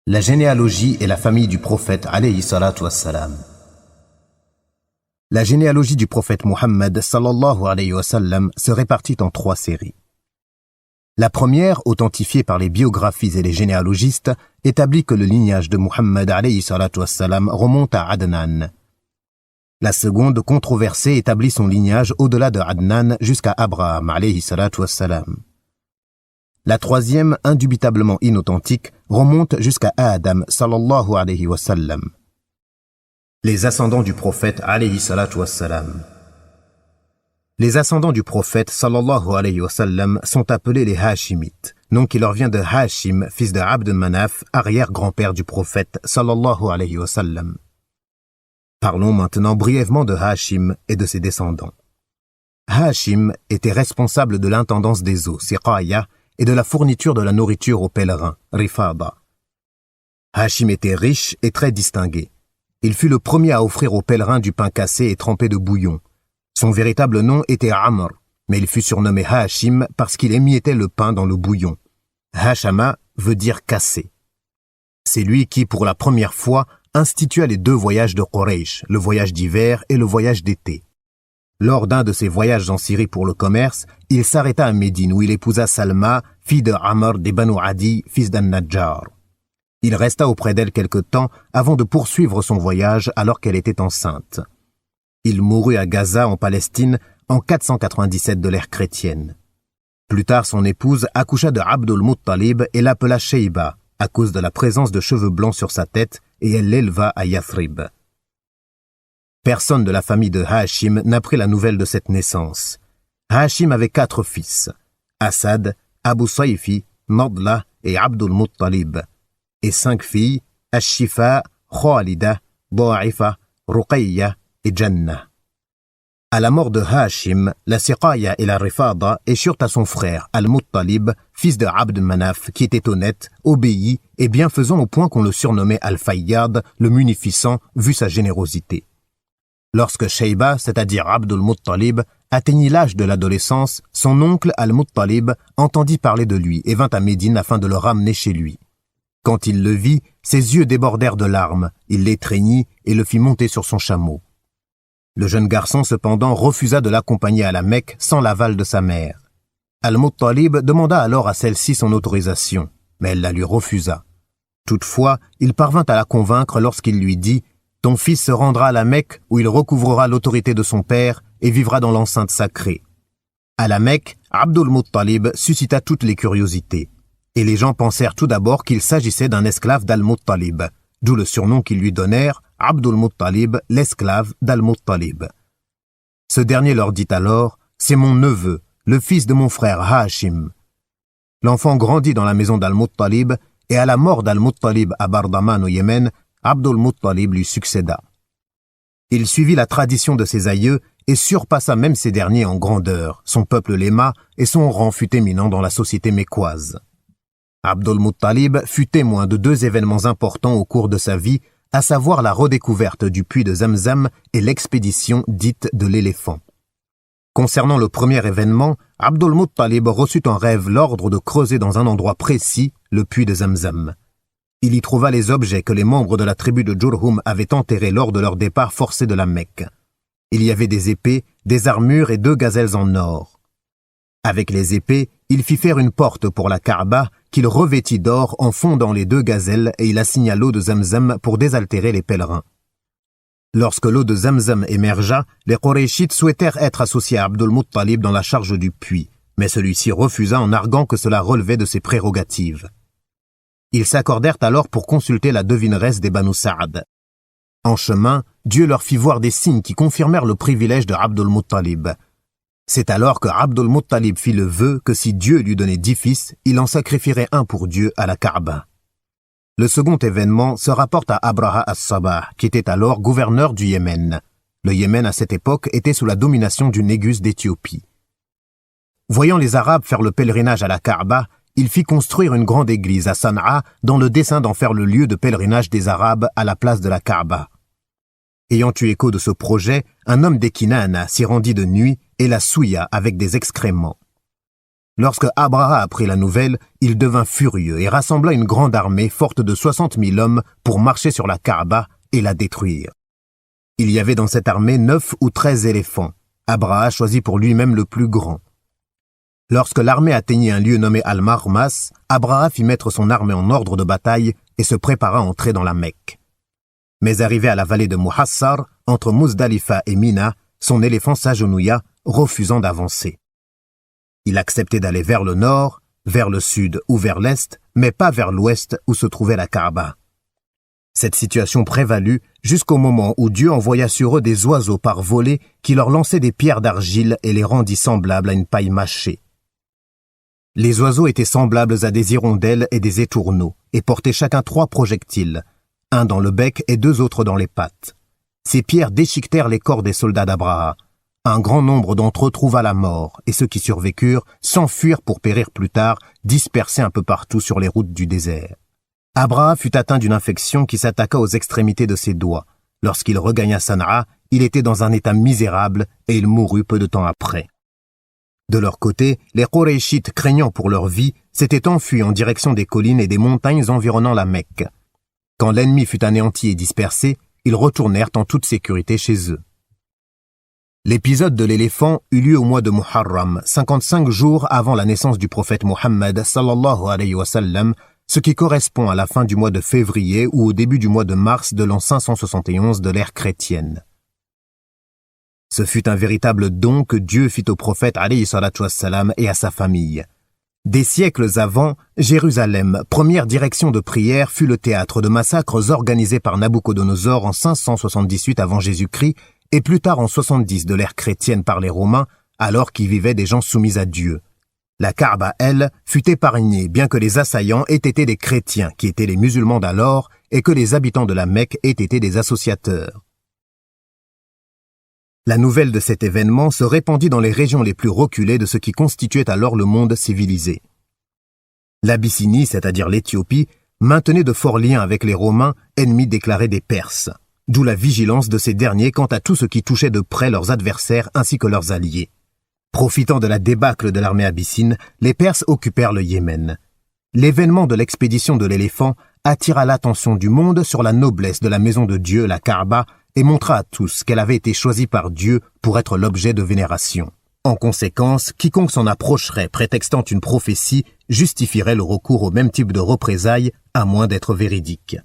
La généalogie et la famille du prophète alayhi salatu wassalam. La généalogie du prophète Muhammad sallallahu alayhi wa sallam se répartit en 3 séries. La première, authentifiée par les biographies et les généalogistes, établit que le lignage de Muhammad alayhi salatu wassalam remonte à Adnan. La seconde, controversée, établit son lignage au-delà de Adnan jusqu'à Abraham alayhi salatu wassalam. La troisième, indubitablement inauthentique, remonte jusqu'à Adam sallallahu alayhi wa sallam. Les ascendants du prophète alayhi salatu wassalam. Les ascendants du prophète sallallahu alayhi wa sallam sont appelés les Hashimites, nom qui leur vient de Hashim, fils de Abd Manaf, arrière-grand-père du prophète sallallahu alayhi wa sallam. Parlons maintenant brièvement de Hashim et de ses descendants. Hashim était responsable de l'intendance des eaux, siqaya, et de la fourniture de la nourriture aux pèlerins, rifada. Hashim était riche et très distingué. Il fut le premier à offrir aux pèlerins du pain cassé et trempé de bouillon. Son véritable nom était Amr, mais il fut surnommé Hashim parce qu'il émiettait le pain dans le bouillon. Hashama veut dire cassé. C'est lui qui, pour la première fois, institua les 2 voyages de Quraysh, le voyage d'hiver et le voyage d'été. Lors d'un de ses voyages en Syrie pour le commerce, il s'arrêta à Médine où il épousa Salma, fille de Amr des Banu Adi, fils d'An-Najjar. Il resta auprès d'elle quelque temps avant de poursuivre son voyage alors qu'elle était enceinte. Il mourut à Gaza en Palestine en 497 de l'ère chrétienne. Plus tard, son épouse accoucha de Abdul Muttalib et l'appela Sheiba à cause de la présence de cheveux blancs sur sa tête et elle l'éleva à Yathrib. Personne de la famille de Hashim n'apprit la nouvelle de cette naissance. Hashim avait 4 fils, Asad, Abu Sayfi, Nadla et Abdul Muttalib, et 5 filles, Ash-Shifa, Khalida, Da'ifa, Ruqayya et Jannah. À la mort de Hashim, la Siqaya et la Rifada échurent à son frère, Al-Muttalib, fils de Abd Manaf, qui était honnête, obéi et bienfaisant au point qu'on le surnommait Al-Fayyad, le munificent, vu sa générosité. Lorsque Sheiba, c'est-à-dire Abdul Muttalib, atteignit l'âge de l'adolescence, son oncle Al-Muttalib entendit parler de lui et vint à Médine afin de le ramener chez lui. Quand il le vit, ses yeux débordèrent de larmes, il l'étreignit et le fit monter sur son chameau. Le jeune garçon, cependant, refusa de l'accompagner à la Mecque sans l'aval de sa mère. Al-Muttalib demanda alors à celle-ci son autorisation, mais elle la lui refusa. Toutefois, il parvint à la convaincre lorsqu'il lui dit « Ton fils se rendra à la Mecque où il recouvrera l'autorité de son père et vivra dans l'enceinte sacrée. » À la Mecque, Abdul Muttalib suscita toutes les curiosités. Et les gens pensèrent tout d'abord qu'il s'agissait d'un esclave d'Al-Muttalib, d'où le surnom qu'ils lui donnèrent, Abdul Muttalib, l'esclave d'Al-Muttalib. Ce dernier leur dit alors « C'est mon neveu, le fils de mon frère Hashim. » L'enfant grandit dans la maison d'Al-Muttalib et à la mort d'Al-Muttalib à Bardaman au Yémen, Abdul Muttalib lui succéda. Il suivit la tradition de ses aïeux et surpassa même ces derniers en grandeur, son peuple l'aima et son rang fut éminent dans la société mécoise. Abdul Muttalib fut témoin de 2 événements importants au cours de sa vie, à savoir la redécouverte du puits de Zamzam et l'expédition dite de l'éléphant. Concernant le premier événement, Abdul Muttalib reçut en rêve l'ordre de creuser dans un endroit précis le puits de Zamzam. Il y trouva les objets que les membres de la tribu de Jurhum avaient enterrés lors de leur départ forcé de la Mecque. Il y avait des épées, des armures et 2 gazelles en or. Avec les épées, il fit faire une porte pour la Kaaba qu'il revêtit d'or en fondant les 2 gazelles et il assigna l'eau de Zamzam pour désaltérer les pèlerins. Lorsque l'eau de Zamzam émergea, les Qurayshites souhaitèrent être associés à Abdul Muttalib dans la charge du puits, mais celui-ci refusa en arguant que cela relevait de ses prérogatives. Ils s'accordèrent alors pour consulter la devineresse des Banu Sa'ad. En chemin, Dieu leur fit voir des signes qui confirmèrent le privilège de Abdul Muttalib. C'est alors que Abdul Muttalib fit le vœu que si Dieu lui donnait 10 fils, il en sacrifierait un pour Dieu à la Kaaba. Le second événement se rapporte à Abraha as-Sabah, qui était alors gouverneur du Yémen. Le Yémen à cette époque était sous la domination du Négus d'Éthiopie. Voyant les Arabes faire le pèlerinage à la Kaaba, il fit construire une grande église à San'a dans le dessein d'en faire le lieu de pèlerinage des Arabes à la place de la Kaaba. Ayant eu écho de ce projet, un homme des Kinana s'y rendit de nuit et la souilla avec des excréments. Lorsque Abraha apprit la nouvelle, il devint furieux et rassembla une grande armée forte de 60 000 hommes pour marcher sur la Kaaba et la détruire. Il y avait dans cette armée 9 ou 13 éléphants. Abraha choisit pour lui-même le plus grand. Lorsque l'armée atteignit un lieu nommé Al-Marmas, Abraha fit mettre son armée en ordre de bataille et se prépara à entrer dans la Mecque. Mais arrivé à la vallée de Muhassar, entre Muzdalifa et Mina, son éléphant s'agenouilla, refusant d'avancer. Il acceptait d'aller vers le nord, vers le sud ou vers l'est, mais pas vers l'ouest où se trouvait la Kaaba. Cette situation prévalut jusqu'au moment où Dieu envoya sur eux des oiseaux par volées qui leur lançaient des pierres d'argile et les rendit semblables à une paille mâchée. Les oiseaux étaient semblables à des hirondelles et des étourneaux et portaient chacun 3 projectiles, un dans le bec et 2 autres dans les pattes. Ces pierres déchiquetèrent les corps des soldats d'Abraha. Un grand nombre d'entre eux trouva la mort, et ceux qui survécurent s'enfuirent pour périr plus tard, dispersés un peu partout sur les routes du désert. Abraha fut atteint d'une infection qui s'attaqua aux extrémités de ses doigts. Lorsqu'il regagna Sanaa, il était dans un état misérable et il mourut peu de temps après. De leur côté, les Qurayshites, craignant pour leur vie, s'étaient enfuis en direction des collines et des montagnes environnant la Mecque. Quand l'ennemi fut anéanti et dispersé, ils retournèrent en toute sécurité chez eux. L'épisode de l'éléphant eut lieu au mois de Muharram, 55 jours avant la naissance du prophète Mohammed sallallahu alayhi wa sallam, ce qui correspond à la fin du mois de février ou au début du mois de mars de l'an 571 de l'ère chrétienne. Ce fut un véritable don que Dieu fit au prophète alayhi salatu wassalam et à sa famille. Des siècles avant, Jérusalem, première direction de prière, fut le théâtre de massacres organisés par Nabuchodonosor en 578 avant Jésus-Christ et plus tard en 70 de l'ère chrétienne par les Romains, alors qu'y vivaient des gens soumis à Dieu. La Kaaba, elle, fut épargnée, bien que les assaillants aient été des chrétiens, qui étaient les musulmans d'alors, et que les habitants de la Mecque aient été des associateurs. La nouvelle de cet événement se répandit dans les régions les plus reculées de ce qui constituait alors le monde civilisé. L'Abyssinie, c'est-à-dire l'Éthiopie, maintenait de forts liens avec les Romains, ennemis déclarés des Perses, d'où la vigilance de ces derniers quant à tout ce qui touchait de près leurs adversaires ainsi que leurs alliés. Profitant de la débâcle de l'armée abyssine, les Perses occupèrent le Yémen. L'événement de l'expédition de l'éléphant attira l'attention du monde sur la noblesse de la maison de Dieu, la Kaaba, et montra à tous qu'elle avait été choisie par Dieu pour être l'objet de vénération. En conséquence, quiconque s'en approcherait prétextant une prophétie justifierait le recours au même type de représailles, à moins d'être véridique.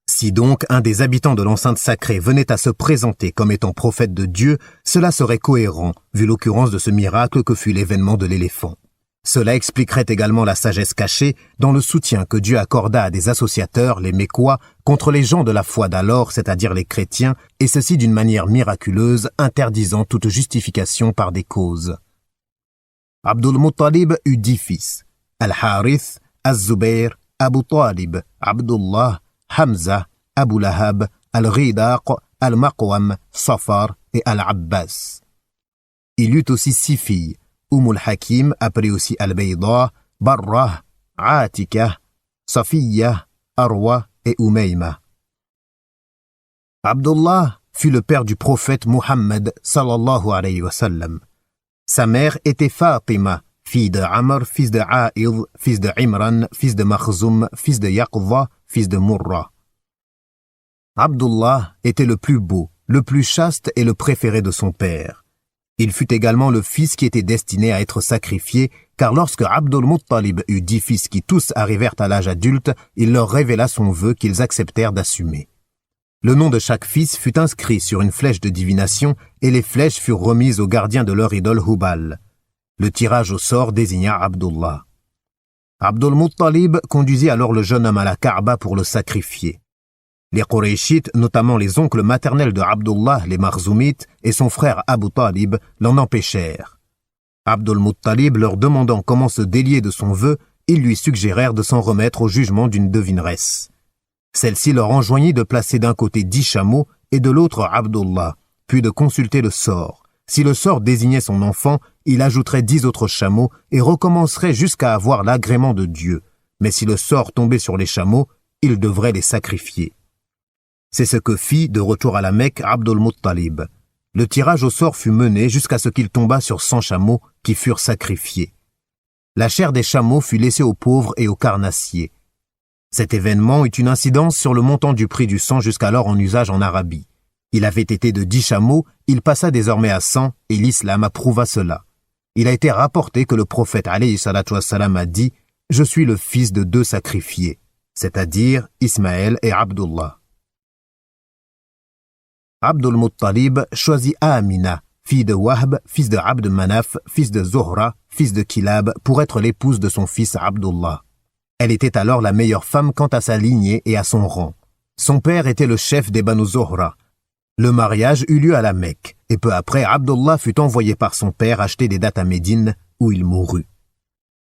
Si donc un des habitants de l'enceinte sacrée venait à se présenter comme étant prophète de Dieu, cela serait cohérent, vu l'occurrence de ce miracle que fut l'événement de l'éléphant. Cela expliquerait également la sagesse cachée dans le soutien que Dieu accorda à des associateurs, les Mécois, contre les gens de la foi d'alors, c'est-à-dire les chrétiens, et ceci d'une manière miraculeuse, interdisant toute justification par des causes. Abdul Muttalib eut 10 fils, Al-Harith, Az-Zubayr, Abu Talib, Abdullah, Hamza, Abu Lahab, Al-Ridaq, Al-Maqwam, Safar et Al-Abbas. Il eut aussi 6 filles, Al-Hakim, appelée aussi Al-Bayda, Barrah, Atika, Safiya, Arwa et Umayma. Abdullah fut le père du prophète Muhammad sallallahu alayhi wa sallam. Sa mère était Fatima, fille de Amr, fils de A'id, fils de Imran, fils de Makhzoum, fils de Yaqza, fils de Murra. Abdullah était le plus beau, le plus chaste et le préféré de son père. Il fut également le fils qui était destiné à être sacrifié, car lorsque Abdul Muttalib eut 10 fils qui tous arrivèrent à l'âge adulte, il leur révéla son vœu qu'ils acceptèrent d'assumer. Le nom de chaque fils fut inscrit sur une flèche de divination et les flèches furent remises aux gardiens de leur idole Hubal. Le tirage au sort désigna Abdullah. Abdul Muttalib conduisit alors le jeune homme à la Kaaba pour le sacrifier. Les Qurayshites, notamment les oncles maternels de Abdullah, les Makhzoumites, et son frère Abu Talib, l'en empêchèrent. Abdul Muttalib leur demandant comment se délier de son vœu, ils lui suggérèrent de s'en remettre au jugement d'une devineresse. Celle-ci leur enjoignit de placer d'un côté 10 chameaux et de l'autre Abdullah, puis de consulter le sort. Si le sort désignait son enfant, il ajouterait 10 autres chameaux et recommencerait jusqu'à avoir l'agrément de Dieu. Mais si le sort tombait sur les chameaux, il devrait les sacrifier. C'est ce que fit, de retour à la Mecque, Abdul Muttalib. Le tirage au sort fut mené jusqu'à ce qu'il tombât sur 100 chameaux qui furent sacrifiés. La chair des chameaux fut laissée aux pauvres et aux carnassiers. Cet événement eut une incidence sur le montant du prix du sang jusqu'alors en usage en Arabie. Il avait été de 10 chameaux, il passa désormais à 100 et l'islam approuva cela. Il a été rapporté que le prophète alayhi salatu wassalam a dit « Je suis le fils de 2 sacrifiés », c'est-à-dire Ismaël et Abdullah. Abdul Muttalib choisit Amina, fille de Wahb, fils de Abd Manaf, fils de Zuhra, fils de Kilab, pour être l'épouse de son fils Abdullah. Elle était alors la meilleure femme quant à sa lignée et à son rang. Son père était le chef des Banu Zuhra. Le mariage eut lieu à la Mecque, et peu après, Abdullah fut envoyé par son père acheter des dattes à Médine, où il mourut.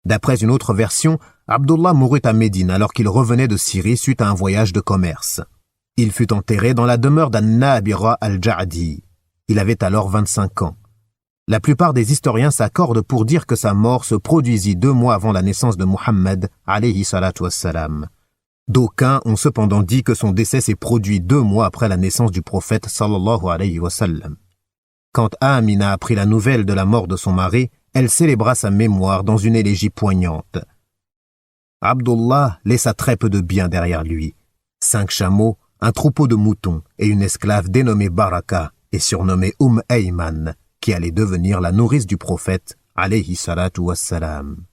D'après une autre version, Abdullah mourut à Médine alors qu'il revenait de Syrie suite à un voyage de commerce. Il fut enterré dans la demeure d'An-Nabira al-Ja'di. Il avait alors 25 ans. La plupart des historiens s'accordent pour dire que sa mort se produisit 2 mois avant la naissance de Muhammad, alayhi salatu wassalam. D'aucuns ont cependant dit que son décès s'est produit 2 mois après la naissance du prophète sallallahu alayhi wa sallam. Quand Amina apprit la nouvelle de la mort de son mari, elle célébra sa mémoire dans une élégie poignante. Abdullah laissa très peu de biens derrière lui. 5 chameaux, un troupeau de moutons et une esclave dénommée Baraka et surnommée Ayman, qui allait devenir la nourrice du prophète alayhi salatu wassalam.